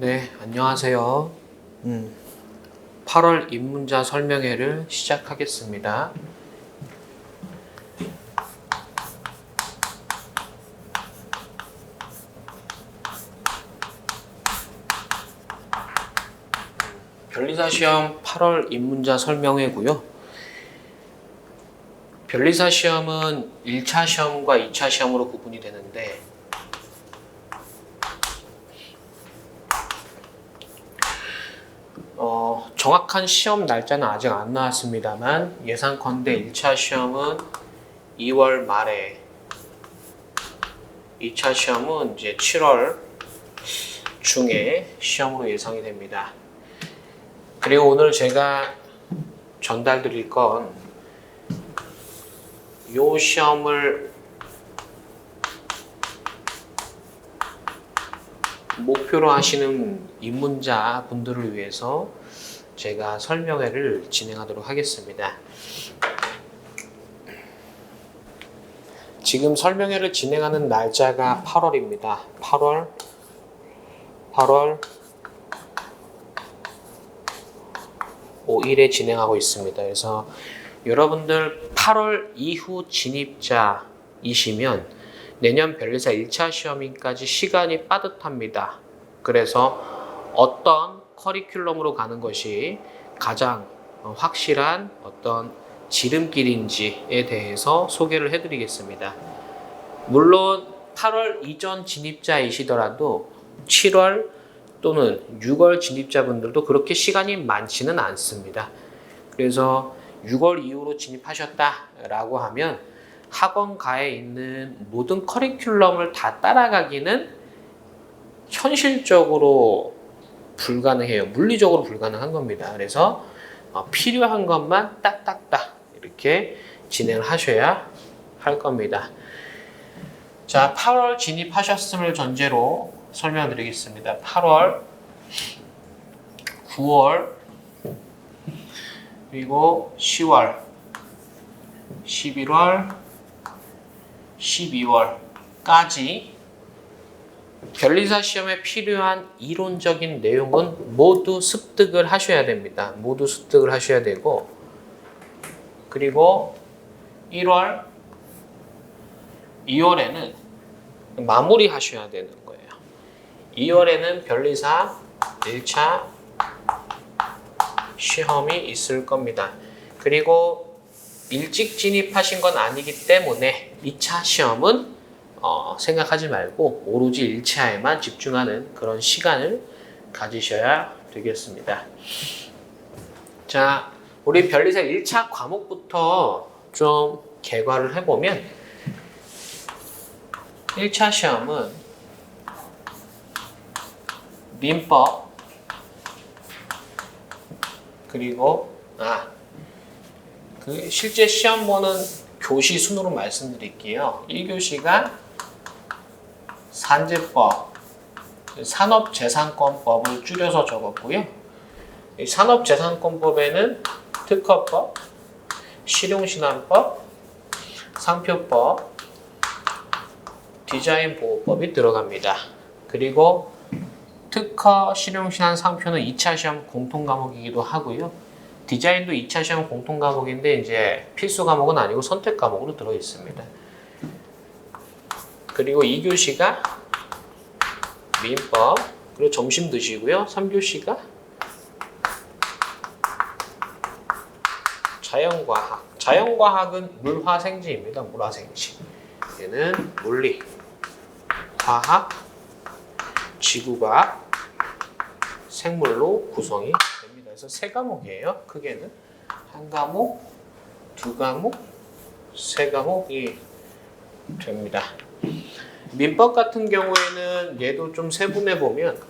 네, 안녕하세요. 8월 입문자 설명회를 시작하겠습니다. 변리사 시험 8월 입문자 설명회고요. 변리사 시험은 1차 시험과 2차 시험으로 구분이 되는데 정확한 시험 날짜는 아직 안 나왔습니다만 예상컨대 1차 시험은 2월 말에 2차 시험은 이제 7월 중에 시험으로 예상이 됩니다. 그리고 오늘 제가 전달 드릴 건 이 시험을 목표로 하시는 입문자 분들을 위해서 제가 설명회를 진행하도록 하겠습니다. 지금 설명회를 진행하는 날짜가 8월입니다. 8월 5일에 진행하고 있습니다. 그래서 여러분들 8월 이후 진입자이시면 내년 변리사 1차 시험인까지 시간이 빠듯합니다. 그래서 어떤 커리큘럼으로 가는 것이 가장 확실한 어떤 지름길인지에 대해서 소개를 해드리겠습니다. 물론 8월 이전 진입자이시더라도 7월 또는 6월 진입자분들도 그렇게 시간이 많지는 않습니다. 그래서 6월 이후로 진입하셨다라고 하면 학원가에 있는 모든 커리큘럼을 다 따라가기는 현실적으로 불가능해요. 물리적으로 불가능한 겁니다. 그래서 필요한 것만 딱딱딱 이렇게 진행을 하셔야 할 겁니다. 자, 8월 진입하셨음을 전제로 설명드리겠습니다. 8월, 9월, 그리고 10월, 11월, 12월까지 변리사 시험에 필요한 이론적인 내용은 모두 습득을 하셔야 됩니다. 모두 습득을 하셔야 되고, 그리고 1월, 2월에는 마무리 하셔야 되는 거예요. 2월에는 변리사 1차 시험이 있을 겁니다. 그리고 일찍 진입하신 건 아니기 때문에 2차 시험은 생각하지 말고 오로지 1차에만 집중하는 그런 시간을 가지셔야 되겠습니다. 자, 우리 변리사 1차 과목부터 좀 개괄을 해보면 1차 시험은 민법 그리고 실제 시험 보는 교시 순으로 말씀드릴게요. 1교시가 산재법, 산업재산권법을 줄여서 적었고요. 이 산업재산권법에는 특허법, 실용신안법, 상표법, 디자인보호법이 들어갑니다. 그리고 특허, 실용신안, 상표는 2차 시험 공통 과목이기도 하고요. 디자인도 2차 시험 공통 과목인데 이제 필수 과목은 아니고 선택 과목으로 들어 있습니다. 그리고 2교시가 민법, 그리고 점심 드시고요. 3교시가 자연과학. 자연과학은 물화생지입니다. 물화생지. 얘는 물리, 화학, 지구과학, 생물로 구성이 됩니다. 그래서 3과목이에요. 크게는 한 과목, 2과목, 3과목이 됩니다. 민법 같은 경우에는 얘도 좀 세분해 보면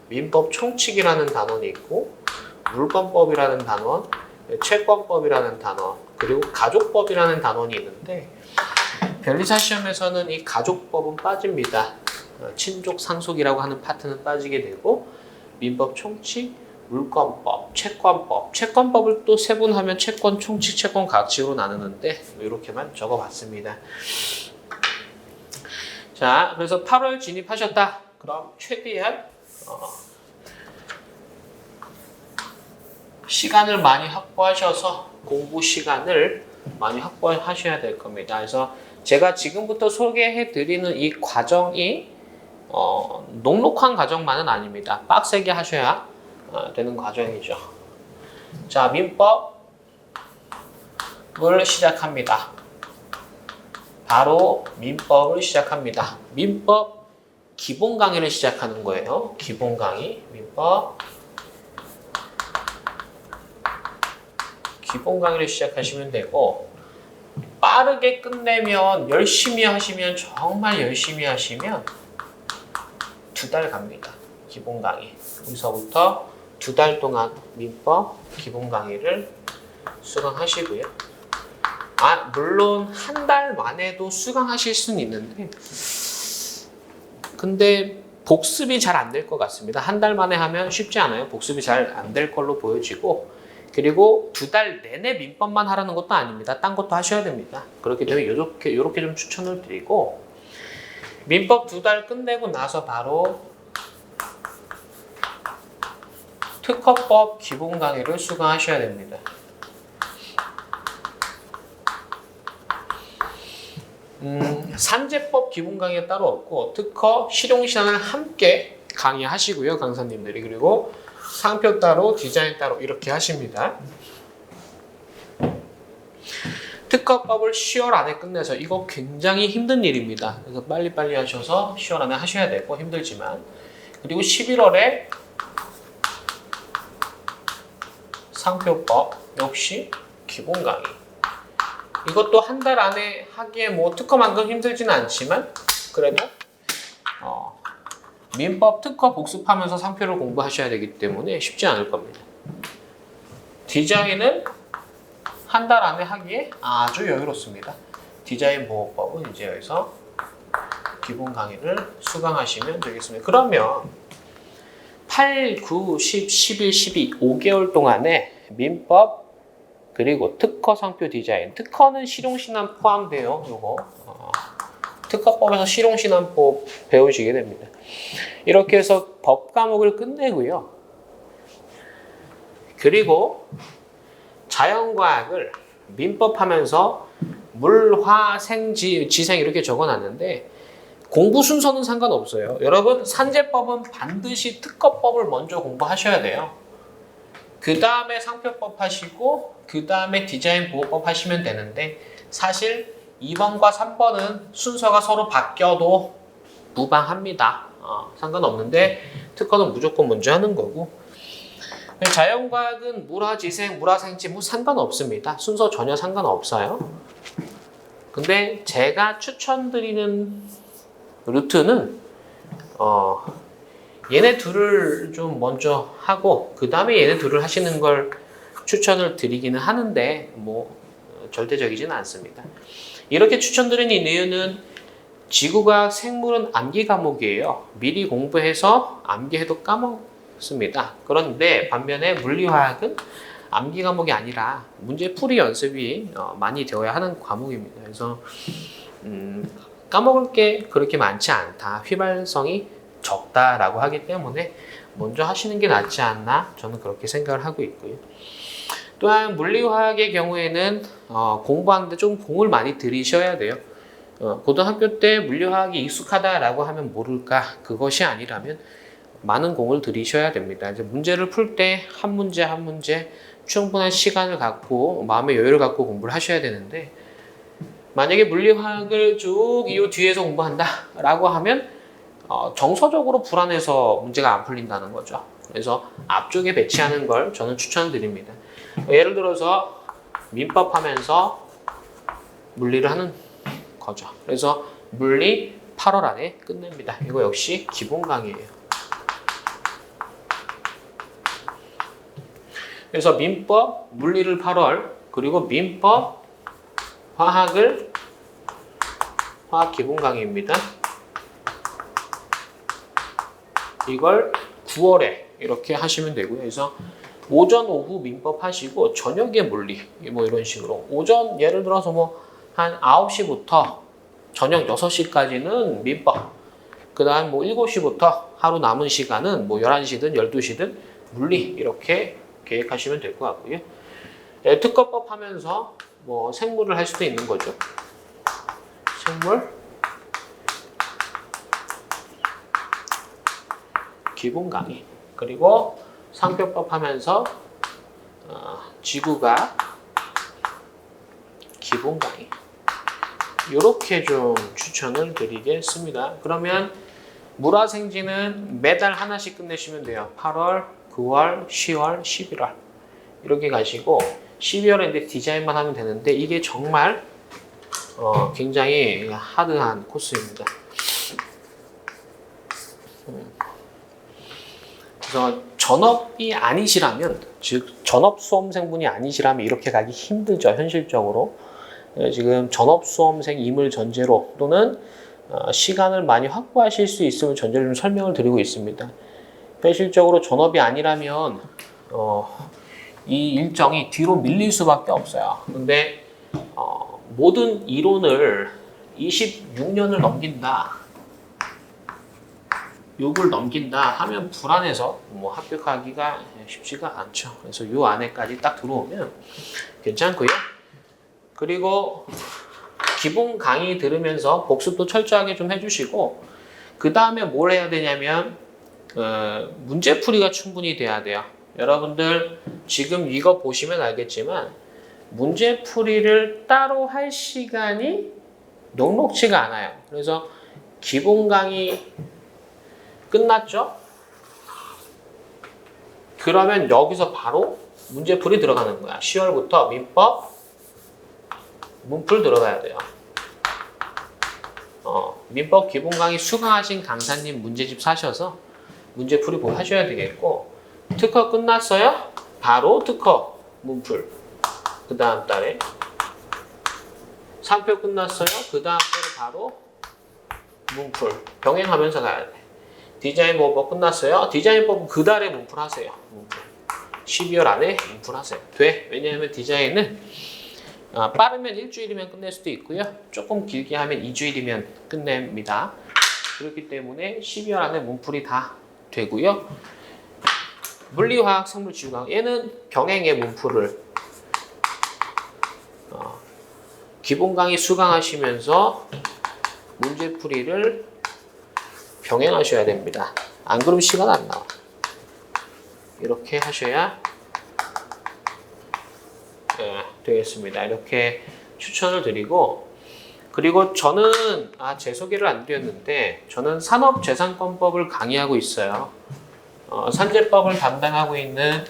민법 총칙이라는 단원이 있고 물권법이라는 단원, 채권법이라는 단원, 그리고 가족법이라는 단원이 있는데 변리사 시험에서는 이 가족법은 빠집니다. 친족 상속이라고 하는 파트는 빠지게 되고 민법 총칙, 물권법, 채권법, 채권법을 또 세분하면 채권 총칙, 채권 가치로 나누는데 이렇게만 적어봤습니다. 자, 그래서 8월 진입하셨다. 그럼 최대한 시간을 많이 확보하셔서 공부 시간을 많이 확보하셔야 될 겁니다. 그래서 제가 지금부터 소개해 드리는 이 과정이 녹록한 과정만은 아닙니다. 빡세게 하셔야 되는 과정이죠. 자, 민법을 시작합니다. 바로 민법을 시작합니다. 민법 기본 강의를 시작하는 거예요. 기본 강의, 민법 기본 강의를 시작하시면 되고, 빠르게 끝내면, 열심히 하시면, 정말 열심히 하시면 2달 갑니다. 기본 강의. 여기서부터 2달 동안 민법 기본 강의를 수강하시고요. 물론 한 달 만에도 수강하실 수는 있는데, 근데 복습이 잘 안 될 것 같습니다. 한 달 만에 하면 쉽지 않아요. 복습이 잘 안 될 걸로 보여지고, 그리고 2달 내내 민법만 하라는 것도 아닙니다. 딴 것도 하셔야 됩니다. 그렇기 때문에 이렇게 좀 추천을 드리고, 민법 2달 끝내고 나서 바로 특허법 기본 강의를 수강하셔야 됩니다. 산재법 기본 강의가 따로 없고, 특허, 실용시간을 함께 강의하시고요, 강사님들이. 그리고 상표 따로, 디자인 따로 이렇게 하십니다. 특허법을 10월 안에 끝내서, 이거 굉장히 힘든 일입니다. 그래서 빨리빨리 하셔서 10월 안에 하셔야 되고, 힘들지만. 그리고 11월에 상표법 역시 기본 강의. 이것도 한 달 안에 하기에 뭐 특허만큼 힘들지는 않지만, 그래도 민법 특허 복습하면서 상표를 공부하셔야 되기 때문에 쉽지 않을 겁니다. 디자인은 한 달 안에 하기에 아주 여유롭습니다. 디자인 보호법은 이제 여기서 기본 강의를 수강하시면 되겠습니다. 그러면 8, 9, 10, 11, 12, 5개월 동안에 민법 그리고 특허 상표 디자인, 특허는 실용신안 포함돼요. 요거 특허법에서 실용신안 배우시게 됩니다. 이렇게 해서 법 과목을 끝내고요. 그리고 자연과학을 민법 하면서 물, 화, 생, 지생 이렇게 적어놨는데, 공부 순서는 상관없어요. 여러분, 산재법은 반드시 특허법을 먼저 공부하셔야 돼요. 그 다음에 상표법 하시고, 그 다음에 디자인 보호법 하시면 되는데, 사실 2번과 3번은 순서가 서로 바뀌어도 무방합니다. 상관없는데, 특허는 무조건 먼저 하는 거고, 자연과학은 물화지생, 물화생지 뭐 상관없습니다. 순서 전혀 상관없어요. 근데 제가 추천드리는 루트는 얘네 둘을 좀 먼저 하고 그 다음에 얘네 둘을 하시는 걸 추천을 드리기는 하는데 뭐 절대적이지는 않습니다. 이렇게 추천드리는 이유는 지구과학, 생물은 암기 과목이에요. 미리 공부해서 암기해도 까먹습니다. 그런데 반면에 물리화학은 암기 과목이 아니라 문제풀이 연습이 많이 되어야 하는 과목입니다. 그래서 까먹을 게 그렇게 많지 않다, 휘발성이 적다라고 하기 때문에 먼저 하시는 게 낫지 않나, 저는 그렇게 생각을 하고 있고요. 또한 물리화학의 경우에는 공부하는데 좀 공을 많이 들이셔야 돼요. 고등학교 때 물리화학이 익숙하다라고 하면 모를까, 그것이 아니라면 많은 공을 들이셔야 됩니다. 이제 문제를 풀 때 한 문제 한 문제 충분한 시간을 갖고 마음의 여유를 갖고 공부를 하셔야 되는데, 만약에 물리화학을 쭉 이 뒤에서 공부한다 라고 하면 정서적으로 불안해서 문제가 안 풀린다는 거죠. 그래서 앞쪽에 배치하는 걸 저는 추천드립니다. 예를 들어서 민법 하면서 물리를 하는 거죠. 그래서 물리 8월 안에 끝냅니다. 이거 역시 기본 강의예요. 그래서 민법, 물리를 8월, 그리고 민법, 화학 기본 강의입니다. 이걸 9월에 이렇게 하시면 되고요. 그래서 오전, 오후 민법 하시고 저녁에 물리, 뭐 이런 식으로. 오전 예를 들어서 뭐 한 9시부터 저녁 6시까지는 민법, 그 다음 뭐 7시부터 하루 남은 시간은 뭐 11시든 12시든 물리, 이렇게 계획하시면 될 것 같고요. 네, 특허법 하면서 뭐 생물을 할 수도 있는 거죠. 생물 기본 강의. 그리고 상표법 하면서 지구가 기본 강의. 이렇게 좀 추천을 드리겠습니다. 그러면 물화생지는 매달 하나씩 끝내시면 돼요. 8월, 9월, 10월, 11월 이렇게 가시고 12월에 이제 디자인만 하면 되는데 이게 정말 굉장히 하드한 코스입니다. 그래서 전업이 아니시라면, 즉 전업 수험생분이 아니시라면 이렇게 가기 힘들죠, 현실적으로. 지금 전업 수험생임을 전제로 또는 시간을 많이 확보하실 수 있음을 전제로 좀 설명을 드리고 있습니다. 현실적으로 전업이 아니라면 이 일정이 뒤로 밀릴 수밖에 없어요. 근데 모든 이론을 26년을 넘긴다, 6을 넘긴다 하면 불안해서 뭐 합격하기가 쉽지가 않죠. 그래서 이 안에까지 딱 들어오면 괜찮고요. 그리고 기본 강의 들으면서 복습도 철저하게 좀 해주시고, 그 다음에 뭘 해야 되냐면 문제풀이가 충분히 돼야 돼요. 여러분들 지금 이거 보시면 알겠지만 문제풀이를 따로 할 시간이 녹록지가 않아요. 그래서 기본 강의 끝났죠? 그러면 여기서 바로 문제풀이 들어가는 거야. 10월부터 민법 문풀 들어가야 돼요. 민법 기본 강의 수강하신 강사님 문제집 사셔서 문제풀이 하셔야 되겠고, 특허 끝났어요? 바로 특허 문풀. 그 다음 달에 상표 끝났어요? 그 다음 달에 바로 문풀. 병행하면서 가야 돼. 디자인법 끝났어요? 디자인법은 그 달에 문풀 하세요. 문풀. 12월 안에 문풀 하세요. 돼. 왜냐하면 디자인은 빠르면 일주일이면 끝낼 수도 있고요. 조금 길게 하면 2주일이면 끝냅니다. 그렇기 때문에 12월 안에 문풀이 다 되고요. 물리화학 생물지구과학, 얘는 병행의 문풀을 기본 강의 수강하시면서 문제풀이를 병행하셔야 됩니다. 안 그러면 시간 안 나와. 이렇게 하셔야 되겠습니다. 이렇게 추천을 드리고, 그리고 저는 제 소개를 안 드렸는데 저는 산업재산권법을 강의하고 있어요. 산재법을 담당하고 있는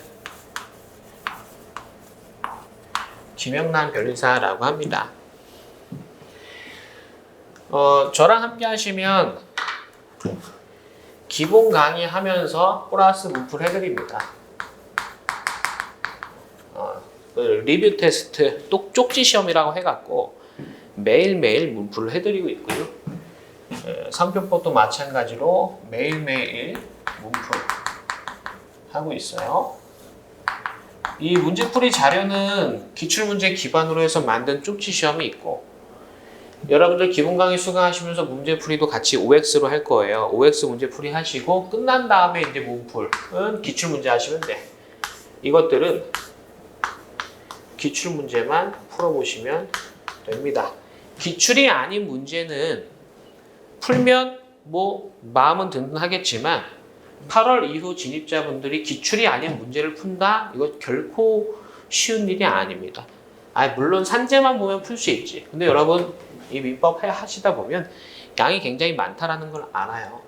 김영란 변리사라고 합니다. 저랑 함께 하시면 기본 강의 하면서 플러스 문풀 해드립니다. 리뷰 테스트, 쪽지 시험이라고 해갖고 매일매일 문풀을 해드리고 있고요. 상표법도 마찬가지로 매일매일 문풀 하고 있어요. 이 문제풀이 자료는 기출문제 기반으로 해서 만든 쪽지 시험이 있고, 여러분들 기본 강의 수강하시면서 문제풀이도 같이 OX로 할 거예요. OX 문제풀이 하시고 끝난 다음에 이제 문풀은 기출문제 하시면 돼. 이것들은 기출문제만 풀어보시면 됩니다. 기출이 아닌 문제는 풀면 뭐 마음은 든든하겠지만 8월 이후 진입자분들이 기출이 아닌 문제를 푼다? 이거 결코 쉬운 일이 아닙니다. 물론 산재만 보면 풀 수 있지. 근데 여러분 이 민법 하시다 보면 양이 굉장히 많다라는 걸 알아요.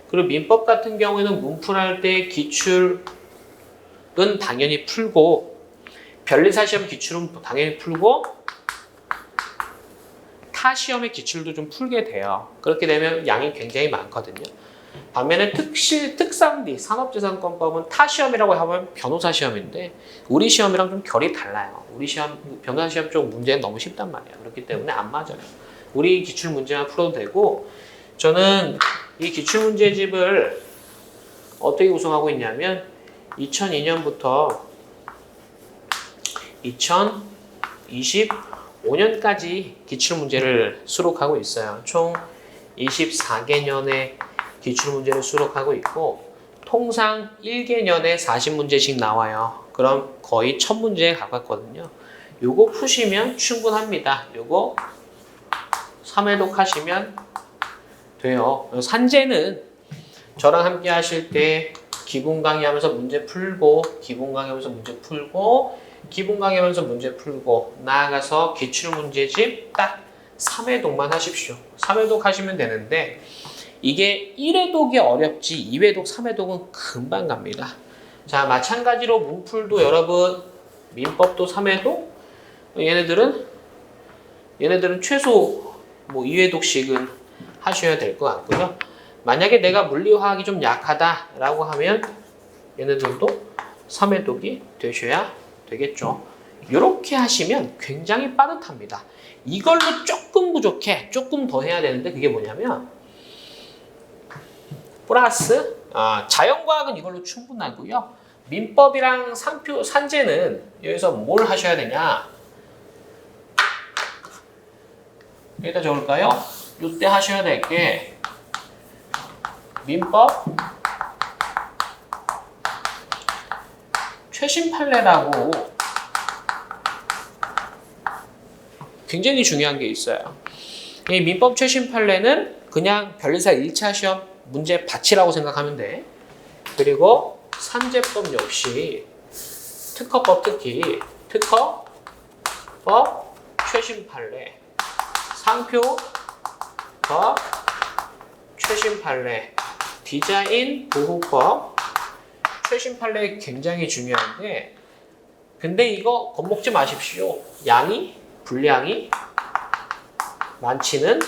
그리고 민법 같은 경우에는 문풀할 때 기출은 당연히 풀고, 변리사 시험 기출은 당연히 풀고, 타 시험의 기출도 좀 풀게 돼요. 그렇게 되면 양이 굉장히 많거든요. 반면에 특상디 산업재산권법은 타 시험이라고 하면 변호사 시험인데 우리 시험이랑 좀 결이 달라요. 우리 시험, 변호사 시험 쪽 문제는 너무 쉽단 말이에요. 그렇기 때문에 안 맞아요. 우리 기출 문제만 풀어도 되고, 저는 이 기출 문제집을 어떻게 구성하고 있냐면 2002년부터 2025년까지 기출문제를 수록하고 있어요. 총 24개년의 기출문제를 수록하고 있고, 통상 1개년에 40문제씩 나와요. 그럼 거의 1000문제에 가깝거든요. 요거 푸시면 충분합니다. 요거 3회독 하시면 돼요. 산재는 저랑 함께 하실 때 기본 강의하면서 문제 풀고, 기본 강의하면서 문제 풀고, 기본 강의하면서 문제 풀고, 나아가서 기출문제집 딱 3회독만 하십시오. 3회독 하시면 되는데 이게 1회독이 어렵지 2회독, 3회독은 금방 갑니다. 자, 마찬가지로 문풀도 여러분 민법도 3회독, 얘네들은 최소 뭐 2회독씩은 하셔야 될 것 같고요. 만약에 내가 물리화학이 좀 약하다라고 하면 얘네들도 3회독이 되셔야 되겠죠. 이렇게 하시면 굉장히 빠듯합니다. 이걸로 조금 부족해, 조금 더 해야 되는데 그게 뭐냐면 플러스 자연과학은 이걸로 충분하고요. 민법이랑 상표, 산재는 여기서 뭘 하셔야 되냐? 여기다 적을까요? 이때 하셔야 될 게 민법 최신 판례라고 굉장히 중요한 게 있어요. 이 민법 최신 판례는 그냥 변리사 1차 시험 문제 받치라고 생각하면 돼. 그리고 산재법 역시 특허법, 특히 특허법 최신 판례, 상표법 최신 판례, 디자인 보호법 최신 판례 굉장히 중요한데, 근데 이거 겁먹지 마십시오. 분량이 많지는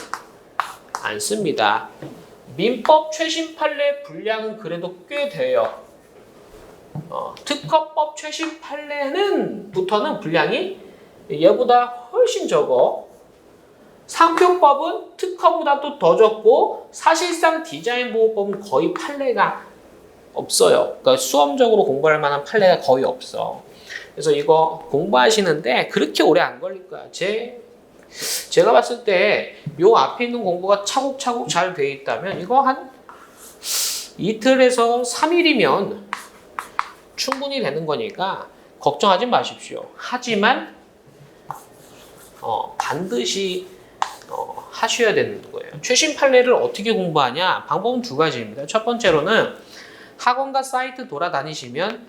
않습니다. 민법 최신 판례 분량은 그래도 꽤 돼요. 특허법 최신 판례부터는 분량이 얘보다 훨씬 적어. 상표법은 특허보다도 더 적고, 사실상 디자인 보호법은 거의 판례가 없어요. 그러니까 수험적으로 공부할 만한 판례가 거의 없어. 그래서 이거 공부하시는데 그렇게 오래 안 걸릴 거야. 제가 봤을 때 요 앞에 있는 공부가 차곡차곡 잘 돼 있다면 이거 한 이틀에서 3일이면 충분히 되는 거니까 걱정하지 마십시오. 하지만 반드시 하셔야 되는 거예요. 최신 판례를 어떻게 공부하냐? 방법은 두 가지입니다. 첫 번째로는 학원과 사이트 돌아다니시면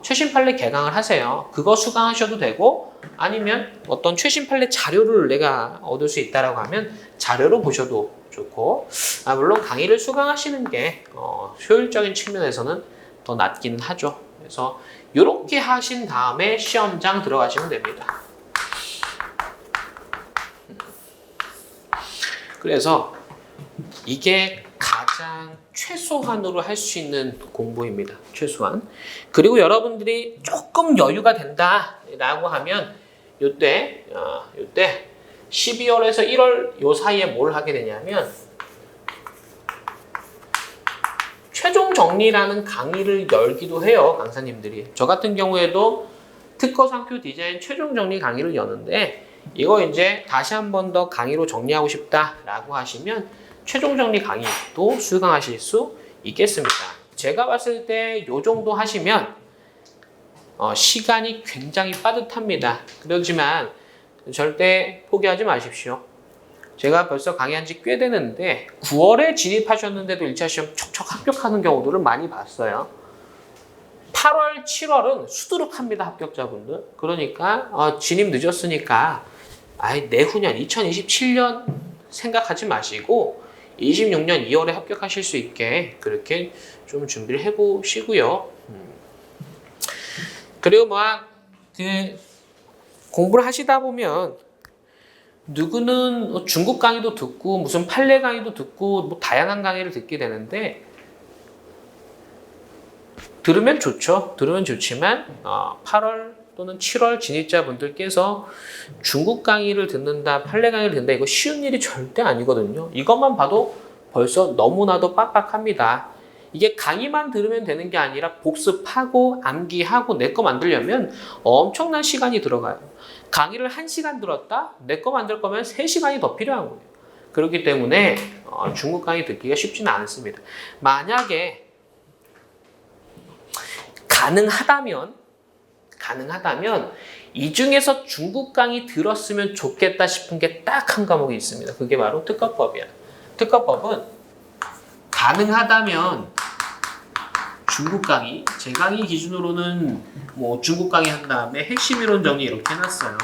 최신 판례 개강을 하세요. 그거 수강하셔도 되고, 아니면 어떤 최신 판례 자료를 내가 얻을 수 있다라고 하면 자료로 보셔도 좋고, 물론 강의를 수강하시는 게 효율적인 측면에서는 더 낫기는 하죠. 그래서 이렇게 하신 다음에 시험장 들어가시면 됩니다. 그래서 이게 가장 최소한으로 할 수 있는 공부입니다. 최소한. 그리고 여러분들이 조금 여유가 된다라고 하면 요때 12월에서 1월 요 사이에 뭘 하게 되냐면 최종 정리라는 강의를 열기도 해요. 강사님들이. 저 같은 경우에도 특허 상표 디자인 최종 정리 강의를 여는데, 이거 이제 다시 한 번 더 강의로 정리하고 싶다라고 하시면 최종 정리 강의도 수강하실 수 있겠습니다. 제가 봤을 때 요 정도 하시면 시간이 굉장히 빠듯합니다. 그렇지만 절대 포기하지 마십시오. 제가 벌써 강의한 지 꽤 되는데 9월에 진입하셨는데도 1차 시험 척척 합격하는 경우들을 많이 봤어요. 8월, 7월은 수두룩합니다, 합격자분들. 그러니까 진입 늦었으니까 내후년 2027년 생각하지 마시고 26년 2월에 합격하실 수 있게 그렇게 좀 준비를 해보시고요. 그리고 공부를 하시다 보면 누구는 중국 강의도 듣고 무슨 판례 강의도 듣고 다양한 강의를 듣게 되는데, 들으면 좋죠. 들으면 좋지만 8월 또는 7월 진입자분들께서 중국 강의를 듣는다, 판례 강의를 듣는다, 이거 쉬운 일이 절대 아니거든요. 이것만 봐도 벌써 너무나도 빡빡합니다. 이게 강의만 들으면 되는 게 아니라 복습하고 암기하고 내 거 만들려면 엄청난 시간이 들어가요. 강의를 1시간 들었다? 내 거 만들 거면 3시간이 더 필요한 거예요. 그렇기 때문에 중국 강의 듣기가 쉽지는 않습니다. 만약에 가능하다면 이 중에서 중국 강의 들었으면 좋겠다 싶은 게 딱 한 과목이 있습니다. 그게 바로 특허법이야. 특허법은 가능하다면 중국 강의, 제 강의 기준으로는 뭐 중국 강의 한 다음에 핵심 이론 정리 이렇게 해놨어요.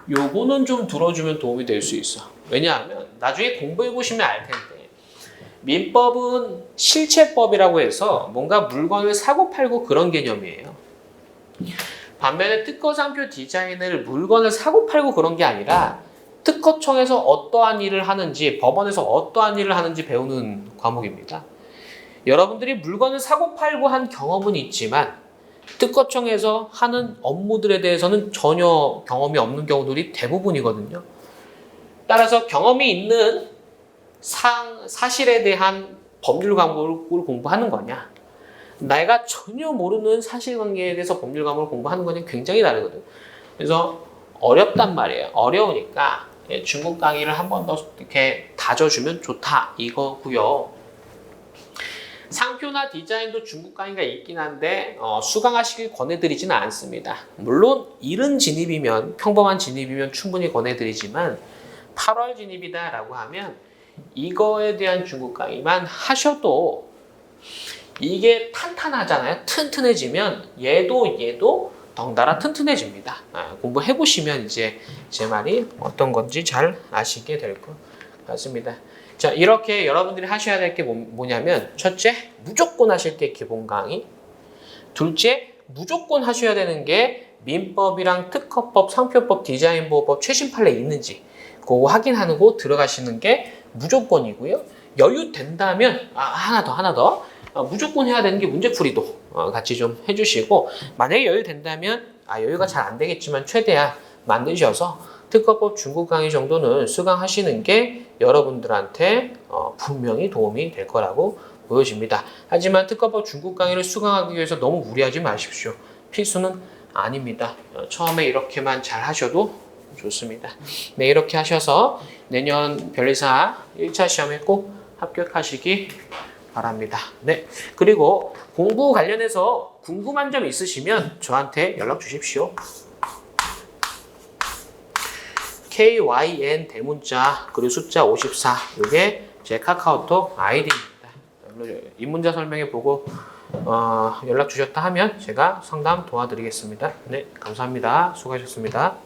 요거는 좀 들어주면 도움이 될 수 있어. 왜냐하면 나중에 공부해보시면 알 텐데 민법은 실체법이라고 해서 뭔가 물건을 사고 팔고 그런 개념이에요. 반면에 특허상표 디자인을 물건을 사고 팔고 그런 게 아니라 특허청에서 어떠한 일을 하는지, 법원에서 어떠한 일을 하는지 배우는 과목입니다. 여러분들이 물건을 사고 팔고 한 경험은 있지만 특허청에서 하는 업무들에 대해서는 전혀 경험이 없는 경우들이 대부분이거든요. 따라서 경험이 있는 사실에 대한 법률 과목을 공부하는 거냐, 내가 전혀 모르는 사실관계에 대해서 법률 과목을 공부하는 거냐 굉장히 다르거든. 그래서 어렵단 말이에요. 어려우니까 중국 강의를 한 번 더 이렇게 다져주면 좋다 이거고요. 상표나 디자인도 중국 강의가 있긴 한데 수강하시길 권해드리지는 않습니다. 물론 이른 진입이면, 평범한 진입이면 충분히 권해드리지만 8월 진입이다 라고 하면 이거에 대한 중국 강의만 하셔도 이게 탄탄하잖아요. 튼튼해지면 얘도 덩달아 튼튼해집니다. 공부해보시면 이제 제 말이 어떤 건지 잘 아시게 될 것 같습니다. 자, 이렇게 여러분들이 하셔야 될 게 뭐냐면, 첫째, 무조건 하실 게 기본 강의. 둘째, 무조건 하셔야 되는 게 민법이랑 특허법, 상표법, 디자인보호법 최신 판례 있는지 그거 확인하고 들어가시는 게 무조건이고요. 여유 된다면 하나 더 무조건 해야 되는 게 문제풀이도 같이 좀 해주시고, 만약에 여유 된다면 여유가 잘 안 되겠지만 최대한 만드셔서 특허법 중국 강의 정도는 수강하시는 게 여러분들한테 분명히 도움이 될 거라고 보여집니다. 하지만 특허법 중국 강의를 수강하기 위해서 너무 무리하지 마십시오. 필수는 아닙니다. 처음에 이렇게만 잘 하셔도 좋습니다. 네, 이렇게 하셔서 내년 변리사 1차 시험에 꼭 합격하시기 바랍니다. 네, 그리고 공부 관련해서 궁금한 점 있으시면 저한테 연락 주십시오. KYN 대문자 그리고 숫자 54, 이게 제 카카오톡 아이디입니다. 입문자 설명해 보고 연락 주셨다 하면 제가 상담 도와드리겠습니다. 네, 감사합니다. 수고하셨습니다.